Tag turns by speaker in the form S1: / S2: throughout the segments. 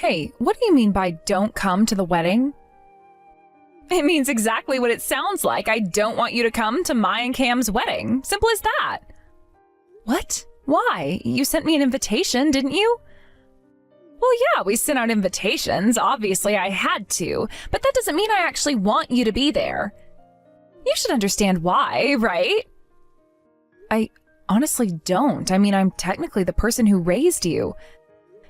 S1: Hey, what do you mean by don't come to the wedding? It means exactly what it sounds like. I don't want you to come to my and Cam's wedding. Simple as that. What? Why? You sent me an invitation, didn't you? Well, yeah, we sent out invitations. Obviously, I had to, but that doesn't mean I actually want you to be there. You should understand why, right? I honestly don't. I mean, I'm technically the person who raised you.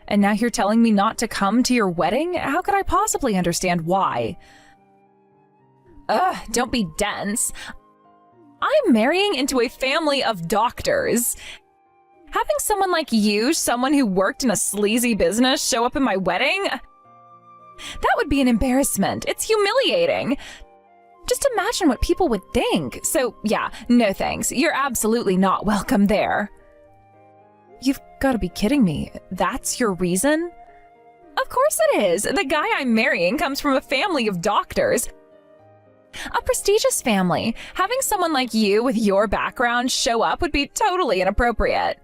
S1: And now you're telling me not to come to your wedding? How could I possibly understand why? Ugh, don't be dense. I'm marrying into a family of doctors. Having someone like you, someone who worked in a sleazy business, show up in my wedding? That would be an embarrassment. It's humiliating. Just imagine what people would think. So, yeah, no thanks. You're absolutely not welcome there. You've got to be kidding me. That's your reason? Of course it is. The guy I'm marrying comes from a family of doctors. A prestigious family. Having someone like you with your background show up would be totally inappropriate.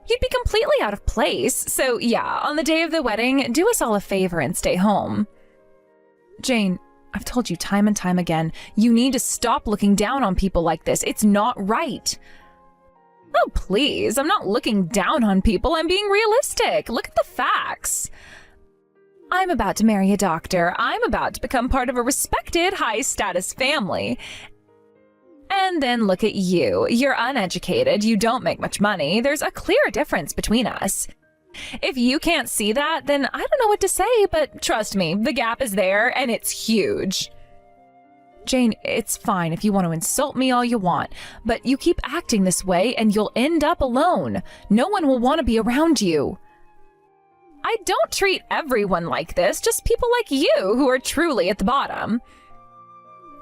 S1: You'd be completely out of place. So yeah, on the day of the wedding, do us all a favor and stay home. Jane, I've told you time and time again, you need to stop looking down on people like this. It's not right. Oh, please. I'm not looking down on people. I'm being realistic. Look at the facts. I'm about to marry a doctor. I'm about to become part of a respected, high-status family. And then look at you. You're uneducated. You don't make much money. There's a clear difference between us. If you can't see that, then I don't know what to say, but trust me, the gap is there and it's huge. Jane, it's fine if you want to insult me all you want, but you keep acting this way and you'll end up alone. No one will want to be around you. I don't treat everyone like this, just people like you who are truly at the bottom.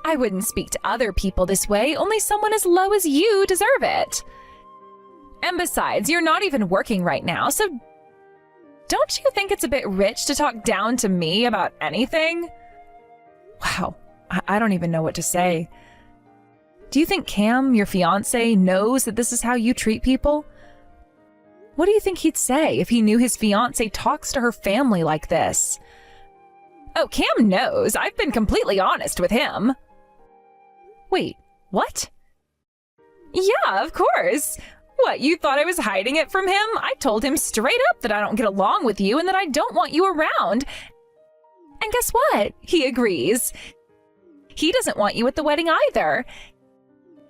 S1: I wouldn't speak to other people this way, only someone as low as you deserve it. And besides, you're not even working right now, so don't you think it's a bit rich to talk down to me about anything? Wow, I don't even know what to say. Do you think Cam, your fiancé, knows that this is how you treat people? What do you think he'd say if he knew his fiancé talks to her family like this? Oh, Cam knows. I've been completely honest with him. Wait, what? Yeah, of course. What, you thought I was hiding it from him? I told him straight up that I don't get along with you and that I don't want you around. And guess what? He agrees. He doesn't want you at the wedding either.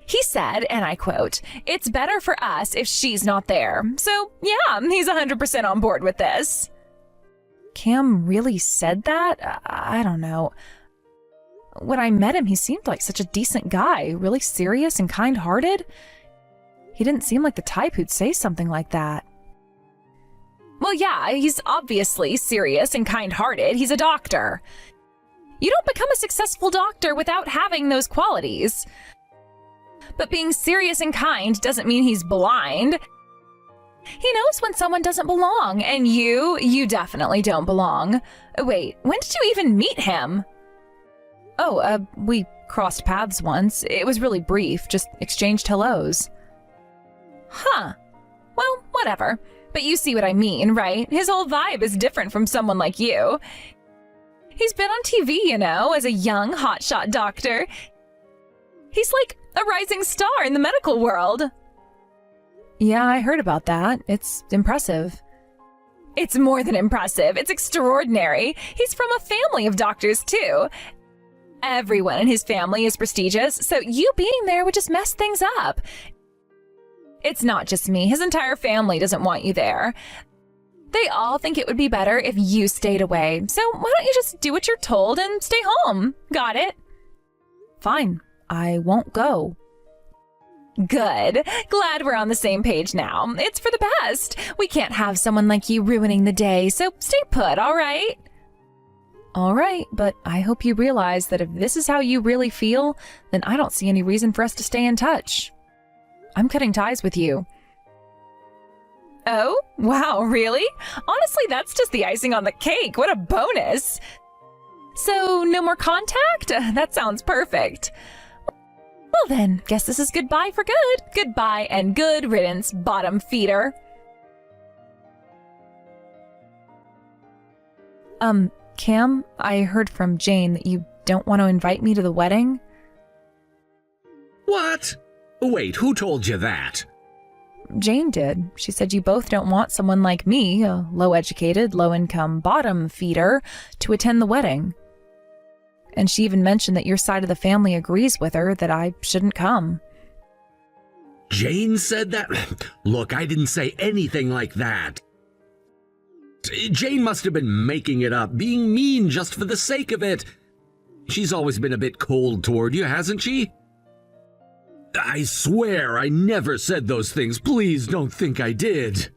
S1: He said, and I quote, "It's better for us if she's not there." So, yeah, he's 100% on board with this. Cam really said that? I don't know. When I met him, he seemed like such a decent guy, really serious and kind-hearted. He didn't seem like the type who'd say something like that. Well, yeah, he's obviously serious and kind-hearted. He's a doctor. You don't become a successful doctor without having those qualities. But being serious and kind doesn't mean he's blind. He knows when someone doesn't belong, and you definitely don't belong. Wait, when did you even meet him? Oh, we crossed paths once. It was really brief, just exchanged hellos. Huh. Well, whatever. But you see what I mean, right? His whole vibe is different from someone like you. He's been on TV, you know, as a young, hotshot doctor. He's like a rising star in the medical world. Yeah, I heard about that. It's impressive. It's more than impressive. It's extraordinary. He's from a family of doctors, too. Everyone in his family is prestigious, so you being there would just mess things up. It's not just me. His entire family doesn't want you there. They all think it would be better if you stayed away. So why don't you just do what you're told and stay home? Got it? Fine. I won't go. Good. Glad we're on the same page now. It's for the best. We can't have someone like you ruining the day, so stay put, all right? All right, but I hope you realize that if this is how you really feel, then I don't see any reason for us to stay in touch. I'm cutting ties with you. Oh, wow, really? Honestly, that's just the icing on the cake. What a bonus. So, no more contact? That sounds perfect. Well then, guess this is goodbye for good. Goodbye and good riddance, bottom feeder. Cam, I heard from Jane that you don't want to invite me to the wedding.
S2: What? Wait, who told you that?
S1: Jane did. She said you both don't want someone like me, a low-educated, low-income bottom feeder, to attend the wedding. And she even mentioned that your side of the family agrees with her that I shouldn't come.
S2: Jane said that? Look, I didn't say anything like that. Jane must have been making it up, being mean just for the sake of it. She's always been a bit cold toward you, hasn't she? I swear I never said those things. Please don't think I did.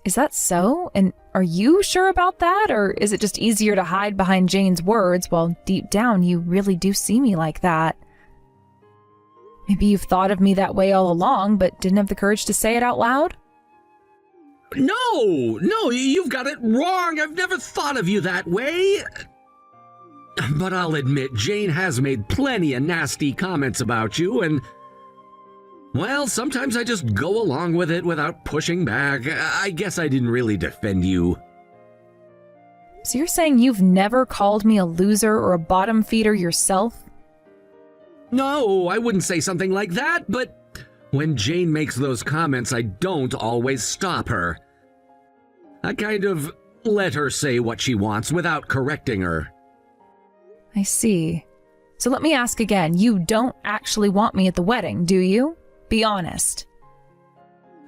S1: Is that so? And are you sure about that? Or is it just easier to hide behind Jane's words while deep down you really do see me like that? Maybe you've thought of me that way all along, but didn't have the courage to say it out loud?
S2: No, you've got it wrong. I've never thought of you that way. But I'll admit, Jane has made plenty of nasty comments about you, and well, sometimes I just go along with it without pushing back. I guess I didn't really defend you.
S1: So you're saying you've never called me a loser or a bottom feeder yourself?
S2: No, I wouldn't say something like that, but when Jane makes those comments, I don't always stop her. I kind of let her say what she wants without correcting her.
S1: I see. So let me ask again, you don't actually want me at the wedding, do you? Be honest.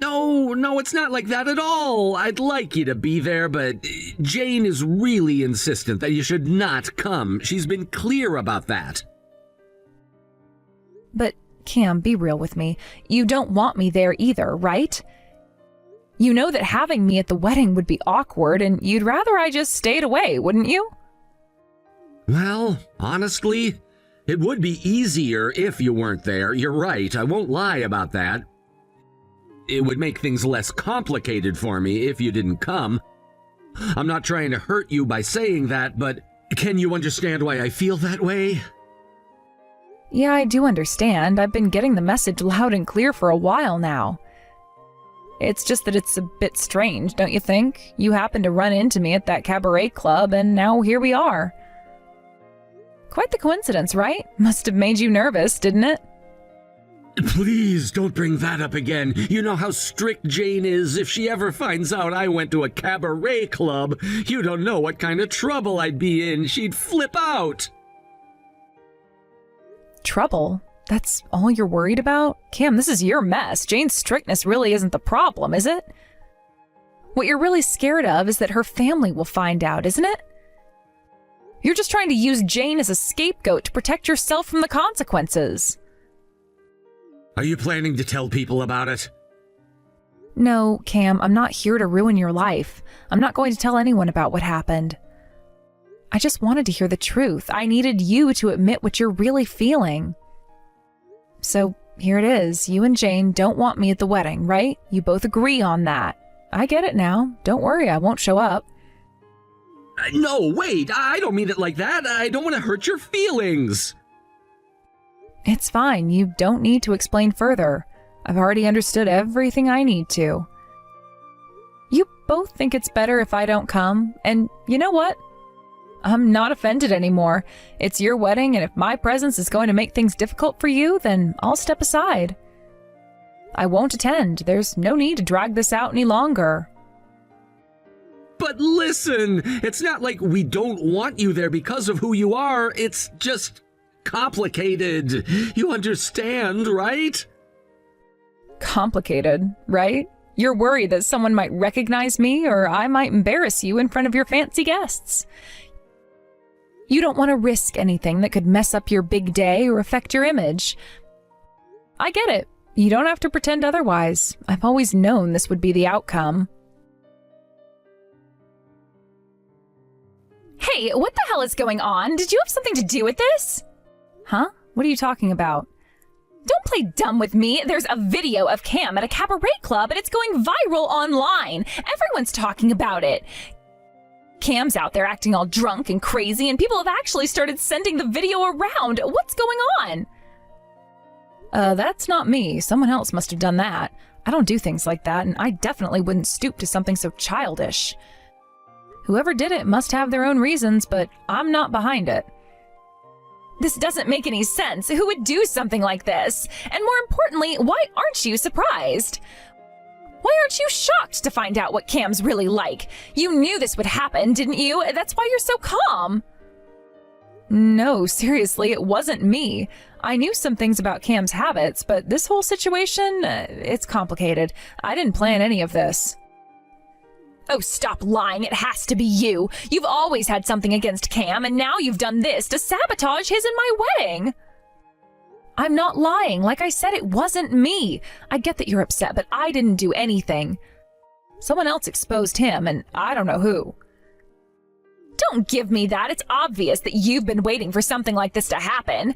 S2: No, it's not like that at all. I'd like you to be there, but Jane is really insistent that you should not come. She's been clear about that.
S1: But, Cam, be real with me. You don't want me there either, right? You know that having me at the wedding would be awkward, and you'd rather I just stayed away, wouldn't you?
S2: Well, honestly, it would be easier if you weren't there. You're right, I won't lie about that. It would make things less complicated for me if you didn't come. I'm not trying to hurt you by saying that, but can you understand why I feel that way?
S1: Yeah, I do understand. I've been getting the message loud and clear for a while now. It's just that it's a bit strange, don't you think? You happened to run into me at that cabaret club, and now here we are. Quite the coincidence, right? Must have made you nervous, didn't it?
S2: Please don't bring that up again. You know how strict Jane is. If she ever finds out I went to a cabaret club, you don't know what kind of trouble I'd be in. She'd flip out.
S1: Trouble? That's all you're worried about? Cam, this is your mess. Jane's strictness really isn't the problem, is it? What you're really scared of is that her family will find out, isn't it? You're just trying to use Jane as a scapegoat to protect yourself from the consequences.
S2: Are you planning to tell people about it?
S1: No, Cam, I'm not here to ruin your life. I'm not going to tell anyone about what happened. I just wanted to hear the truth. I needed you to admit what you're really feeling. So here it is. You and Jane don't want me at the wedding, right? You both agree on that. I get it now. Don't worry, I won't show up.
S2: No, wait, I don't mean it like that. I don't want to hurt your feelings.
S1: It's fine. You don't need to explain further. I've already understood everything I need to. You both think it's better if I don't come, and you know what? I'm not offended anymore. It's your wedding, and if my presence is going to make things difficult for you, then I'll step aside. I won't attend. There's no need to drag this out any longer.
S2: But listen, it's not like we don't want you there because of who you are. It's just complicated. You understand, right?
S1: Complicated, right? You're worried that someone might recognize me or I might embarrass you in front of your fancy guests. You don't want to risk anything that could mess up your big day or affect your image. I get it. You don't have to pretend otherwise. I've always known this would be the outcome. Hey, what the hell is going on? Did you have something to do with this? Huh? What are you talking about? Don't play dumb with me. There's a video of Cam at a cabaret club and it's going viral online. Everyone's talking about it. Cam's out there acting all drunk and crazy and people have actually started sending the video around. What's going on? That's not me. Someone else must have done that. I don't do things like that and I definitely wouldn't stoop to something so childish. Whoever did it must have their own reasons, but I'm not behind it. This doesn't make any sense. Who would do something like this? And more importantly, why aren't you surprised? Why aren't you shocked to find out what Cam's really like? You knew this would happen, didn't you? That's why you're so calm. No, seriously, it wasn't me. I knew some things about Cam's habits, but this whole situation, it's complicated. I didn't plan any of this. Oh, stop lying. It has to be you. You've always had something against Cam, and now you've done this to sabotage his and my wedding. I'm not lying. Like I said, it wasn't me. I get that you're upset, but I didn't do anything. Someone else exposed him, and I don't know who. Don't give me that. It's obvious that you've been waiting for something like this to happen.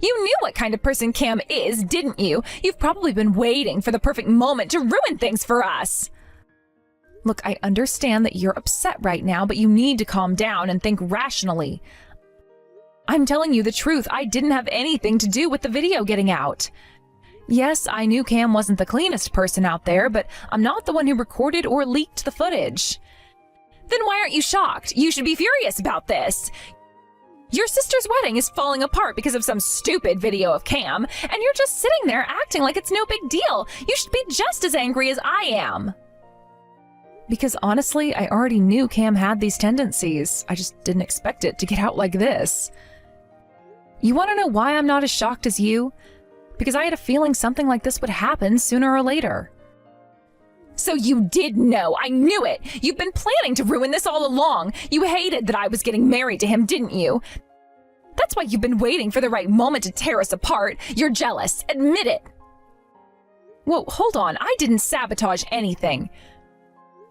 S1: You knew what kind of person Cam is, didn't you? You've probably been waiting for the perfect moment to ruin things for us. Look, I understand that you're upset right now, but you need to calm down and think rationally. I'm telling you the truth. I didn't have anything to do with the video getting out. Yes, I knew Cam wasn't the cleanest person out there, but I'm not the one who recorded or leaked the footage. Then why aren't you shocked? You should be furious about this. Your sister's wedding is falling apart because of some stupid video of Cam, and you're just sitting there acting like it's no big deal. You should be just as angry as I am. Because honestly, I already knew Cam had these tendencies. I just didn't expect it to get out like this. You want to know why I'm not as shocked as you? Because I had a feeling something like this would happen sooner or later. So you did know. I knew it. You've been planning to ruin this all along. You hated that I was getting married to him, didn't you? That's why you've been waiting for the right moment to tear us apart. You're jealous. Admit it. Whoa, hold on. I didn't sabotage anything.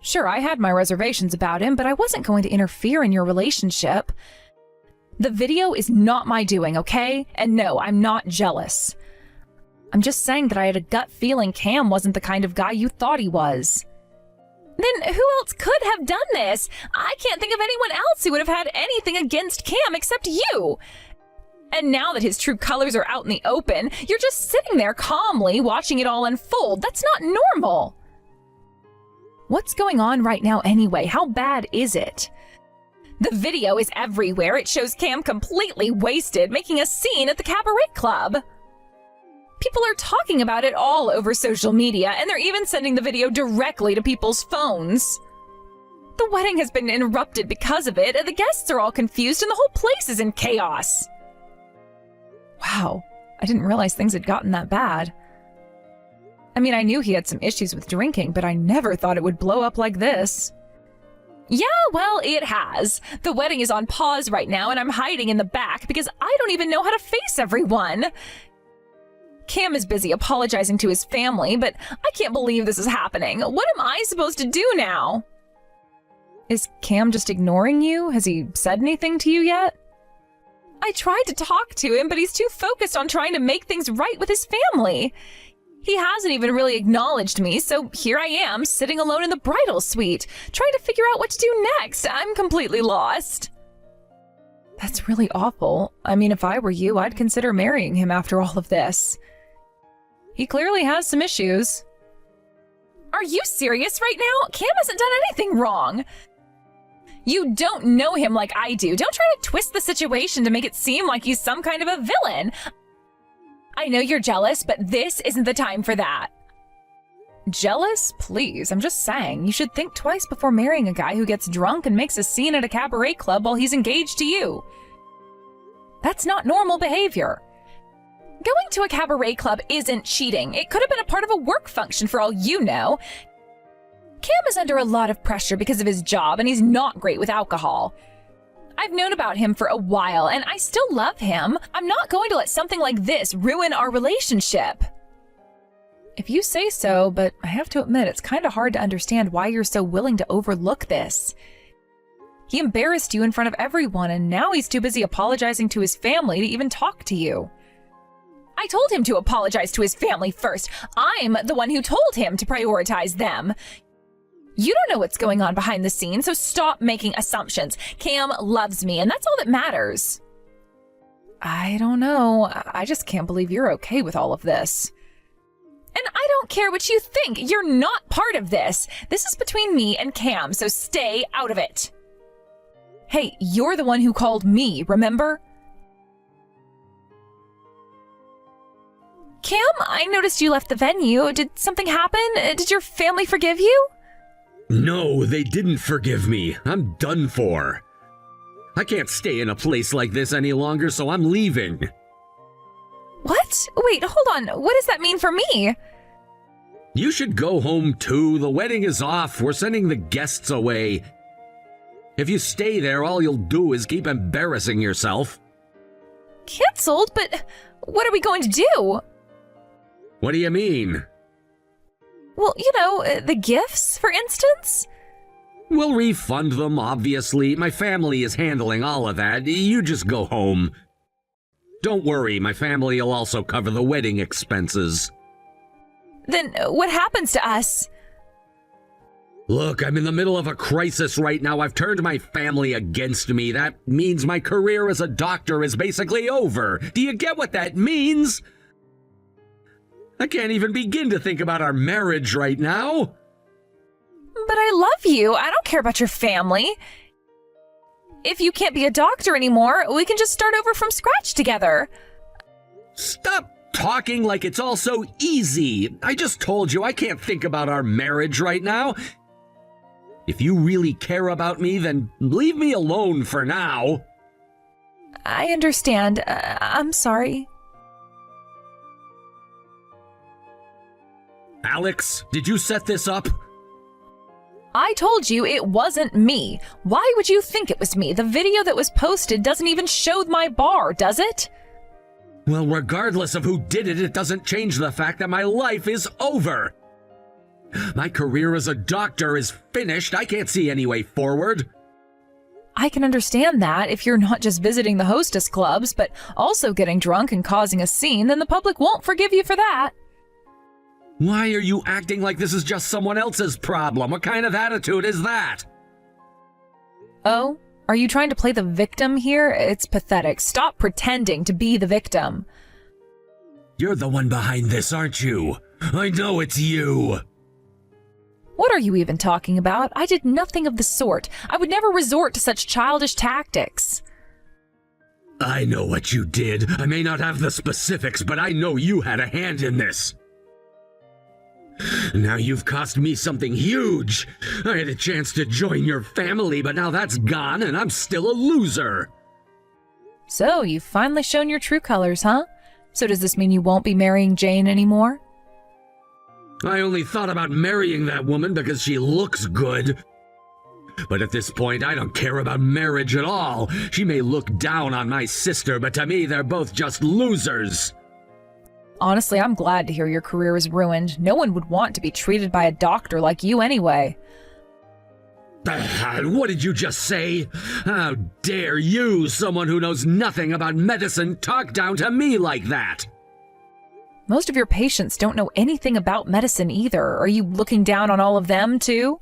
S1: Sure, I had my reservations about him, but I wasn't going to interfere in your relationship. The video is not my doing, okay? And no, I'm not jealous. I'm just saying that I had a gut feeling Cam wasn't the kind of guy you thought he was. Then who else could have done this? I can't think of anyone else who would have had anything against Cam except you. And now that his true colors are out in the open, you're just sitting there calmly watching it all unfold. That's not normal. What's going on right now anyway? How bad is it? The video is everywhere. It shows Cam completely wasted, making a scene at the cabaret club. People are talking about it all over social media, and they're even sending the video directly to people's phones. The wedding has been interrupted because of it, and the guests are all confused, and the whole place is in chaos. Wow, I didn't realize things had gotten that bad. I mean, I knew he had some issues with drinking, but I never thought it would blow up like this. Yeah, well, it has. The wedding is on pause right now, and I'm hiding in the back because I don't even know how to face everyone. Cam is busy apologizing to his family, but I can't believe this is happening. What am I supposed to do now? Is Cam just ignoring you? Has he said anything to you yet? I tried to talk to him, but he's too focused on trying to make things right with his family. He hasn't even really acknowledged me, so here I am, sitting alone in the bridal suite, trying to figure out what to do next. I'm completely lost. That's really awful. I mean, if I were you, I'd consider marrying him after all of this. He clearly has some issues. Are you serious right now? Cam hasn't done anything wrong. You don't know him like I do. Don't try to twist the situation to make it seem like he's some kind of a villain. I know you're jealous, but this isn't the time for that. Jealous? Please, I'm just saying. You should think twice before marrying a guy who gets drunk and makes a scene at a cabaret club while he's engaged to you. That's not normal behavior. Going to a cabaret club isn't cheating. It could have been a part of a work function for all you know. Cam is under a lot of pressure because of his job, and he's not great with alcohol. I've known about him for a while, and I still love him. I'm not going to let something like this ruin our relationship. If you say so, but I have to admit, it's kind of hard to understand why you're so willing to overlook this. He embarrassed you in front of everyone, and now he's too busy apologizing to his family to even talk to you. I told him to apologize to his family first. I'm the one who told him to prioritize them. You don't know what's going on behind the scenes, so stop making assumptions. Cam loves me, and that's all that matters. I don't know. I just can't believe you're okay with all of this. And I don't care what you think. You're not part of this. This is between me and Cam, so stay out of it. Hey, you're the one who called me, remember? Cam, I noticed you left the venue. Did something happen? Did your family forgive you?
S2: No, they didn't forgive me. I'm done for. I can't stay in a place like this any longer, so I'm leaving.
S1: What? Wait, hold on. What does that mean for me?
S2: You should go home too. The wedding is off. We're sending the guests away. If you stay there, all you'll do is keep embarrassing yourself.
S1: Cancelled? But what are we going to do?
S2: What do you mean?
S1: Well, the gifts, for instance?
S2: We'll refund them, obviously. My family is handling all of that. You just go home. Don't worry, my family will also cover the wedding expenses.
S1: Then what happens to us?
S2: Look, I'm in the middle of a crisis right now. I've turned my family against me. That means my career as a doctor is basically over. Do you get what that means? I can't even begin to think about our marriage right now.
S1: But I love you. I don't care about your family. If you can't be a doctor anymore, we can just start over from scratch together.
S2: Stop talking like it's all so easy. I just told you I can't think about our marriage right now. If you really care about me, then leave me alone for now.
S1: I understand. I'm sorry.
S2: Alex, did you set this up?
S1: I told you it wasn't me. Why would you think it was me? The video that was posted doesn't even show my bar, does it?
S2: Well, regardless of who did it, it doesn't change the fact that my life is over. My career as a doctor is finished. I can't see any way forward.
S1: I can understand that. If you're not just visiting the hostess clubs, but also getting drunk and causing a scene, then the public won't forgive you for that.
S2: Why are you acting like this is just someone else's problem? What kind of attitude is that?
S1: Oh, are you trying to play the victim here? It's pathetic. Stop pretending to be the victim.
S2: You're the one behind this, aren't you? I know it's you.
S1: What are you even talking about? I did nothing of the sort. I would never resort to such childish tactics.
S2: I know what you did. I may not have the specifics, but I know you had a hand in this. Now you've cost me something huge. I had a chance to join your family, but now that's gone and I'm still a loser.
S1: So, you've finally shown your true colors, huh? So does this mean you won't be marrying Jane anymore?
S2: I only thought about marrying that woman because she looks good. But at this point, I don't care about marriage at all. She may look down on my sister, but to me, they're both just losers.
S1: Honestly, I'm glad to hear your career is ruined. No one would want to be treated by a doctor like you anyway.
S2: What did you just say? How dare you, someone who knows nothing about medicine, talk down to me like that?
S1: Most of your patients don't know anything about medicine either. Are you looking down on all of them, too?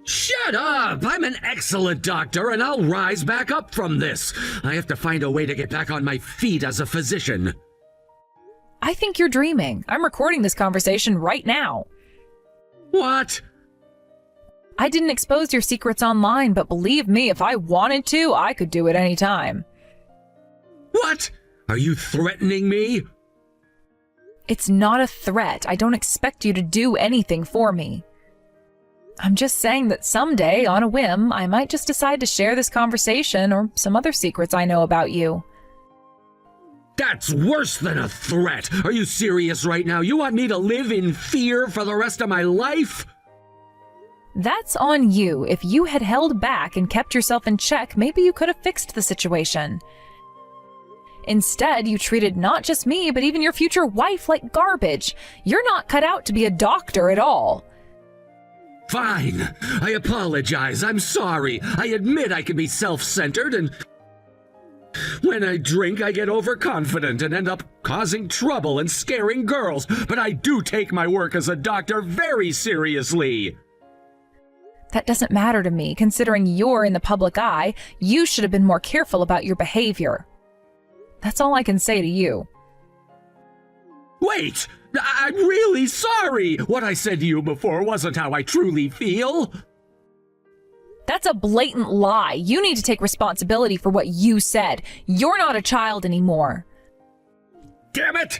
S2: Shut up! I'm an excellent doctor, and I'll rise back up from this. I have to find a way to get back on my feet as a physician.
S1: I think you're dreaming. I'm recording this conversation right now.
S2: What?
S1: I didn't expose your secrets online, but believe me, if I wanted to, I could do it anytime.
S2: What? Are you threatening me?
S1: It's not a threat. I don't expect you to do anything for me. I'm just saying that someday, on a whim, I might just decide to share this conversation or some other secrets I know about you.
S2: That's worse than a threat. Are you serious right now? You want me to live in fear for the rest of my life?
S1: That's on you. If you had held back and kept yourself in check, maybe you could have fixed the situation. Instead, you treated not just me, but even your future wife like garbage. You're not cut out to be a doctor at all.
S2: Fine. I apologize. I'm sorry. I admit I can be self-centered, and when I drink, I get overconfident and end up causing trouble and scaring girls. But I do take my work as a doctor very seriously.
S1: That doesn't matter to me. Considering you're in the public eye, you should have been more careful about your behavior. That's all I can say to you.
S2: Wait! I'm really sorry. What I said to you before wasn't how I truly feel.
S1: That's a blatant lie. You need to take responsibility for what you said. You're not a child anymore.
S2: Damn it!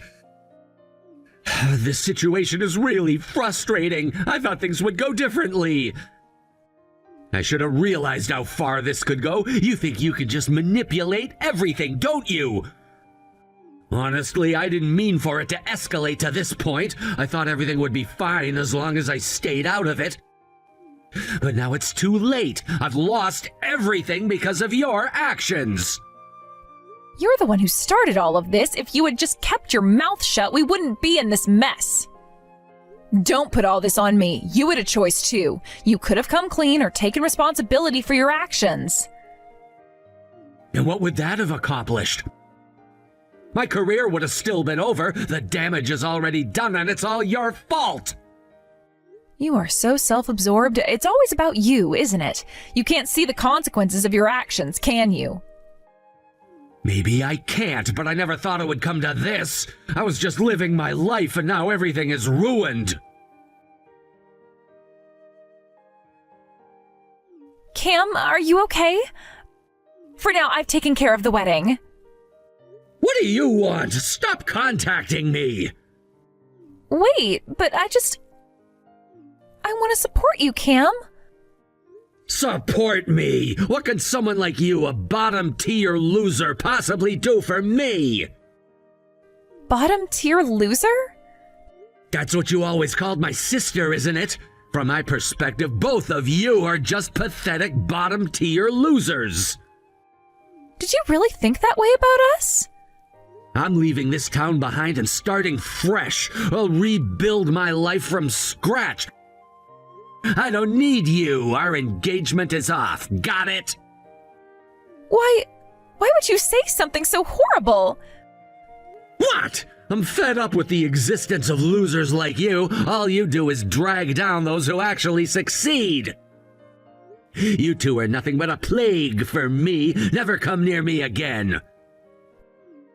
S2: This situation is really frustrating. I thought things would go differently. I should have realized how far this could go. You think you could just manipulate everything, don't you? Honestly, I didn't mean for it to escalate to this point. I thought everything would be fine as long as I stayed out of it. But now it's too late. I've lost everything because of your actions.
S1: You're the one who started all of this. If you had just kept your mouth shut, we wouldn't be in this mess. Don't put all this on me. You had a choice too. You could have come clean or taken responsibility for your actions.
S2: And what would that have accomplished? My career would have still been over. The damage is already done and it's all your fault.
S1: You are so self-absorbed. It's always about you, isn't it? You can't see the consequences of your actions, can you?
S2: Maybe I can't, but I never thought it would come to this. I was just living my life and now everything is ruined.
S1: Cam, are you okay? For now, I've taken care of the wedding.
S2: What do you want? Stop contacting me!
S1: Wait, but I want to support you, Cam.
S2: Support me? What can someone like you, a bottom-tier loser, possibly do for me?
S1: Bottom-tier loser?
S2: That's what you always called my sister, isn't it? From my perspective, both of you are just pathetic bottom-tier losers.
S1: Did you really think that way about us?
S2: I'm leaving this town behind and starting fresh. I'll rebuild my life from scratch. I don't need you. Our engagement is off. Got it?
S1: Why would you say something so horrible?
S2: What? I'm fed up with the existence of losers like you. All you do is drag down those who actually succeed. You two are nothing but a plague for me. Never come near me again.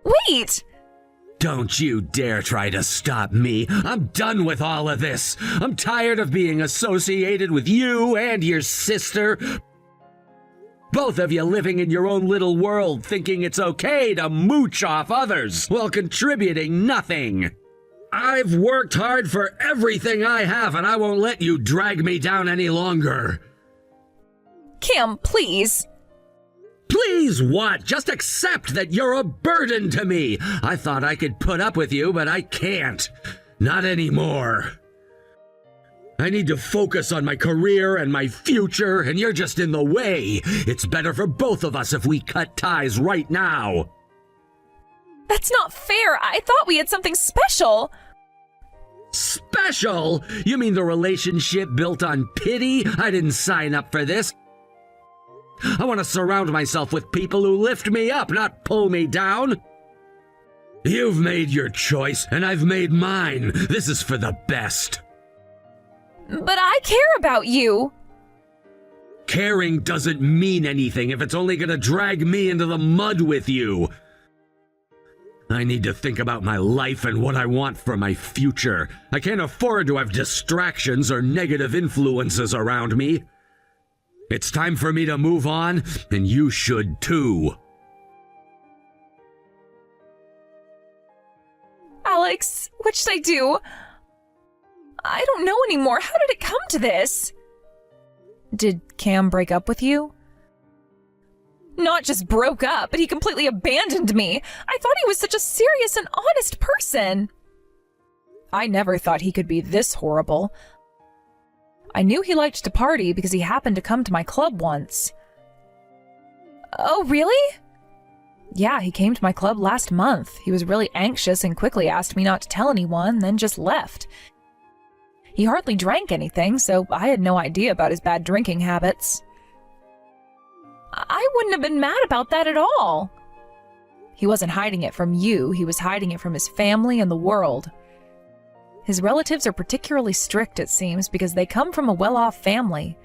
S1: Wait!
S2: Don't you dare try to stop me. I'm done with all of this. I'm tired of being associated with you and your sister. Both of you living in your own little world, thinking it's okay to mooch off others while contributing nothing. I've worked hard for everything I have, and I won't let you drag me down any longer.
S1: Cam, please.
S2: Please what? Just accept that you're a burden to me. I thought I could put up with you, but I can't. Not anymore. I need to focus on my career and my future, and you're just in the way. It's better for both of us if we cut ties right now.
S1: That's not fair. I thought we had something special.
S2: Special? You mean the relationship built on pity? I didn't sign up for this. I want to surround myself with people who lift me up, not pull me down. You've made your choice, and I've made mine. This is for the best.
S1: But I care about you.
S2: Caring doesn't mean anything if it's only gonna drag me into the mud with you. I need to think about my life and what I want for my future. I can't afford to have distractions or negative influences around me. It's time for me to move on, and you should too.
S1: Alex, what should I do? I don't know anymore. How did it come to this? Did Cam break up with you? Not just broke up, but he completely abandoned me. I thought he was such a serious and honest person. I never thought he could be this horrible. I knew he liked to party because he happened to come to my club once. Oh, really? Yeah, he came to my club last month. He was really anxious and quickly asked me not to tell anyone, then just left. He hardly drank anything, so I had no idea about his bad drinking habits. I wouldn't have been mad about that at all. He wasn't hiding it from you, he was hiding it from his family and the world. His relatives are particularly strict, it seems, because they come from a well-off family.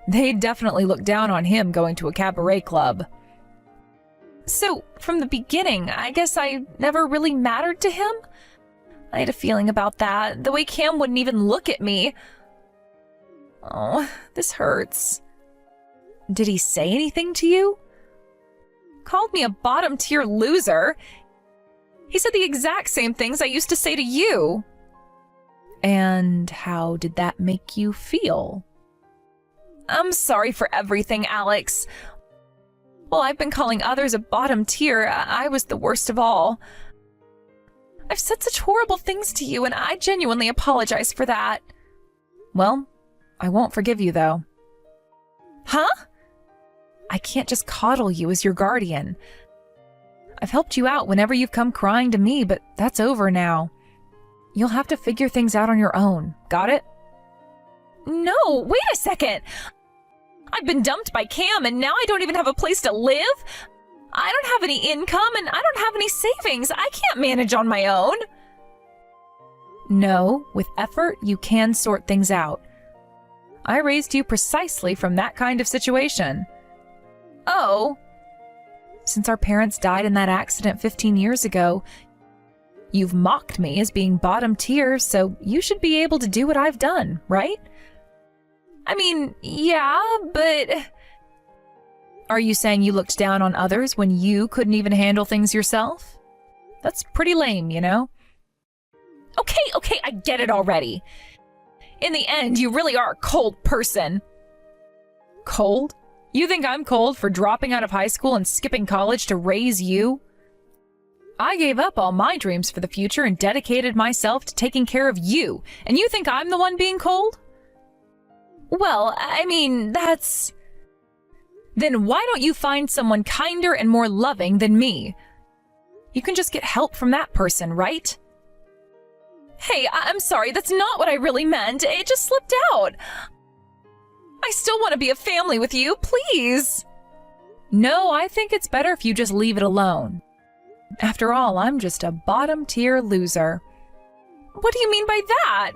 S1: They definitely look down on him going to a cabaret club. So, from the beginning, I guess I never really mattered to him. I had a feeling about that. The way Cam wouldn't even look at me. Oh, this hurts. Did he say anything to you? Called me a bottom-tier loser. He said the exact same things I used to say to you. And how did that make you feel? I'm sorry for everything, Alex. While I've been calling others a bottom tier, I was the worst of all. I've said such horrible things to you, and I genuinely apologize for that. Well, I won't forgive you, though. Huh? I can't just coddle you as your guardian. I've helped you out whenever you've come crying to me, but that's over now. You'll have to figure things out on your own. Got it? No, wait a second. I've been dumped by Cam, and now I don't even have a place to live? I don't have any income, and I don't have any savings. I can't manage on my own. No, with effort, you can sort things out. I raised you precisely from that kind of situation. Oh. Since our parents died in that accident 15 years ago, you've mocked me as being bottom tier, so you should be able to do what I've done, right? I mean, yeah, but... Are you saying you looked down on others when you couldn't even handle things yourself? That's pretty lame, you know? Okay, I get it already. In the end, you really are a cold person. Cold? You think I'm cold for dropping out of high school and skipping college to raise you? I gave up all my dreams for the future and dedicated myself to taking care of you, and you think I'm the one being cold? Well, I mean, that's... Then why don't you find someone kinder and more loving than me? You can just get help from that person, right? Hey, I'm sorry, that's not what I really meant. It just slipped out. I still want to be a family with you, please. No, I think it's better if you just leave it alone. After all, I'm just a bottom-tier loser. What do you mean by that?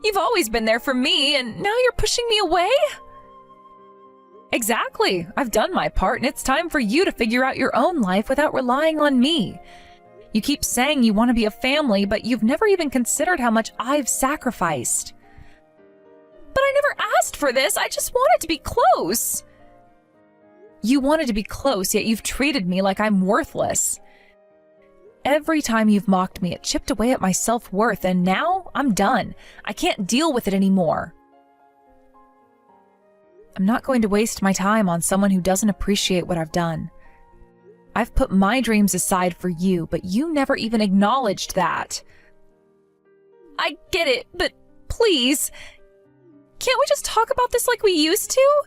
S1: You've always been there for me, and now you're pushing me away? Exactly. I've done my part, and it's time for you to figure out your own life without relying on me. You keep saying you want to be a family, but you've never even considered how much I've sacrificed. But I never asked for this. I just wanted to be close. You wanted to be close, yet you've treated me like I'm worthless. Every time you've mocked me, it chipped away at my self-worth, and now I'm done. I can't deal with it anymore. I'm not going to waste my time on someone who doesn't appreciate what I've done. I've put my dreams aside for you, but you never even acknowledged that. I get it, but please, can't we just talk about this like we used to?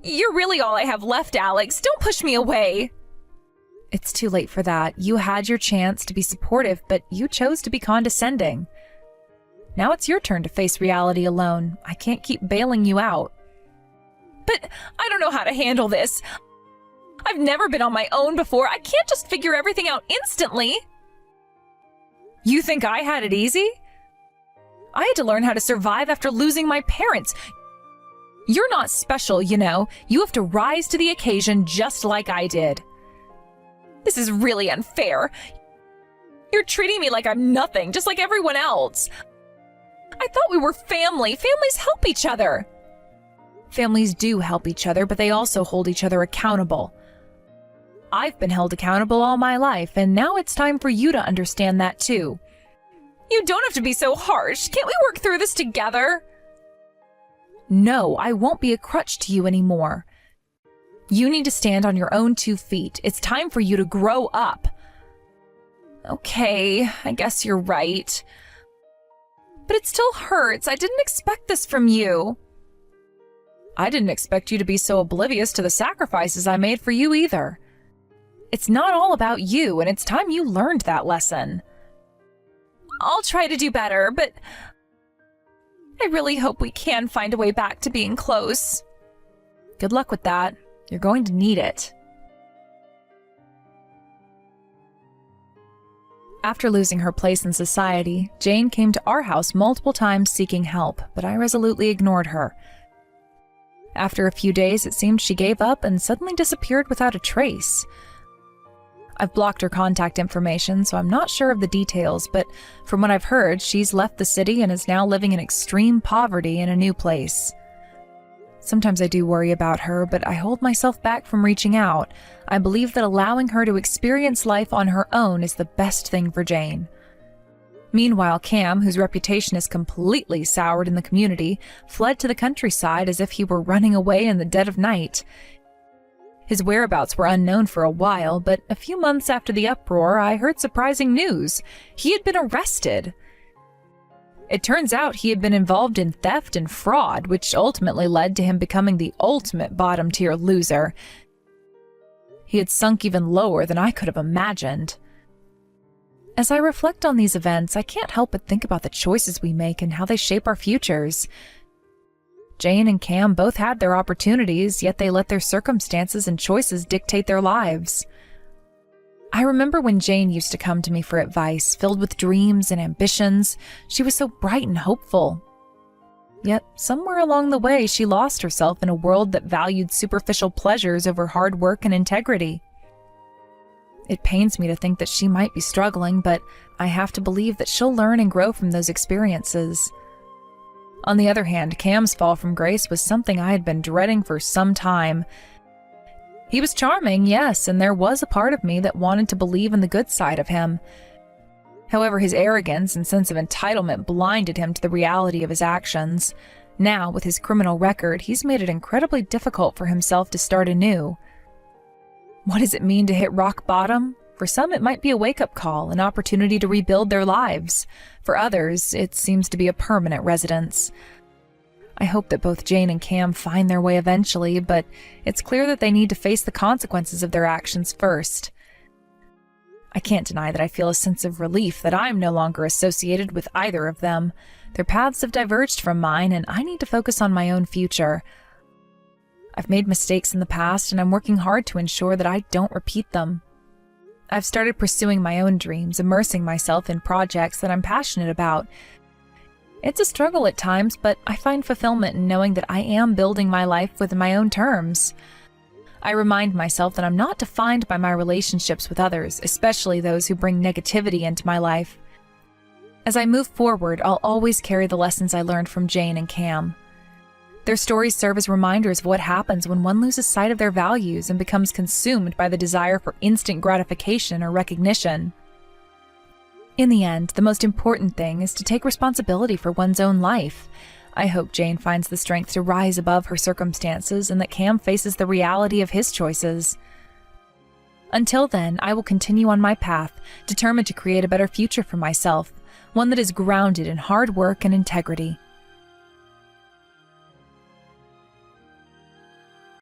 S1: You're really all I have left, Alex. Don't push me away. It's too late for that. You had your chance to be supportive, but you chose to be condescending. Now it's your turn to face reality alone. I can't keep bailing you out. But I don't know how to handle this. I've never been on my own before. I can't just figure everything out instantly. You think I had it easy? I had to learn how to survive after losing my parents. You're not special, you know. You have to rise to the occasion just like I did. This is really unfair. You're treating me like I'm nothing, just like everyone else. I thought we were family. Families help each other. Families do help each other, but they also hold each other accountable. I've been held accountable all my life, and now it's time for you to understand that too. You don't have to be so harsh. Can't we work through this together? No, I won't be a crutch to you anymore. You need to stand on your own 2 feet. It's time for you to grow up. Okay, I guess you're right. But it still hurts. I didn't expect this from you. I didn't expect you to be so oblivious to the sacrifices I made for you either. It's not all about you, and it's time you learned that lesson. I'll try to do better, but I really hope we can find a way back to being close. Good luck with that. You're going to need it. After losing her place in society, Jane came to our house multiple times seeking help, but I resolutely ignored her. After a few days, it seemed she gave up and suddenly disappeared without a trace. I've blocked her contact information, so I'm not sure of the details, but from what I've heard, she's left the city and is now living in extreme poverty in a new place. Sometimes I do worry about her, but I hold myself back from reaching out. I believe that allowing her to experience life on her own is the best thing for Jane. Meanwhile, Cam, whose reputation is completely soured in the community, fled to the countryside as if he were running away in the dead of night. His whereabouts were unknown for a while, but a few months after the uproar, I heard surprising news. He had been arrested. It turns out he had been involved in theft and fraud, which ultimately led to him becoming the ultimate bottom-tier loser. He had sunk even lower than I could have imagined. As I reflect on these events, I can't help but think about the choices we make and how they shape our futures. Jane and Cam both had their opportunities, yet they let their circumstances and choices dictate their lives. I remember when Jane used to come to me for advice, filled with dreams and ambitions. She was so bright and hopeful. Yet, somewhere along the way, she lost herself in a world that valued superficial pleasures over hard work and integrity. It pains me to think that she might be struggling, but I have to believe that she'll learn and grow from those experiences. On the other hand, Cam's fall from grace was something I had been dreading for some time. He was charming, yes, and there was a part of me that wanted to believe in the good side of him. However, his arrogance and sense of entitlement blinded him to the reality of his actions. Now, with his criminal record, he's made it incredibly difficult for himself to start anew. What does it mean to hit rock bottom? For some, it might be a wake-up call, an opportunity to rebuild their lives. For others, it seems to be a permanent residence. I hope that both Jane and Cam find their way eventually, but it's clear that they need to face the consequences of their actions first. I can't deny that I feel a sense of relief that I'm no longer associated with either of them. Their paths have diverged from mine, and I need to focus on my own future. I've made mistakes in the past, and I'm working hard to ensure that I don't repeat them. I've started pursuing my own dreams, immersing myself in projects that I'm passionate about. It's a struggle at times, but I find fulfillment in knowing that I am building my life within my own terms. I remind myself that I'm not defined by my relationships with others, especially those who bring negativity into my life. As I move forward, I'll always carry the lessons I learned from Jane and Cam. Their stories serve as reminders of what happens when one loses sight of their values and becomes consumed by the desire for instant gratification or recognition. In the end, the most important thing is to take responsibility for one's own life. I hope Jane finds the strength to rise above her circumstances and that Cam faces the reality of his choices. Until then, I will continue on my path, determined to create a better future for myself, one that is grounded in hard work and integrity.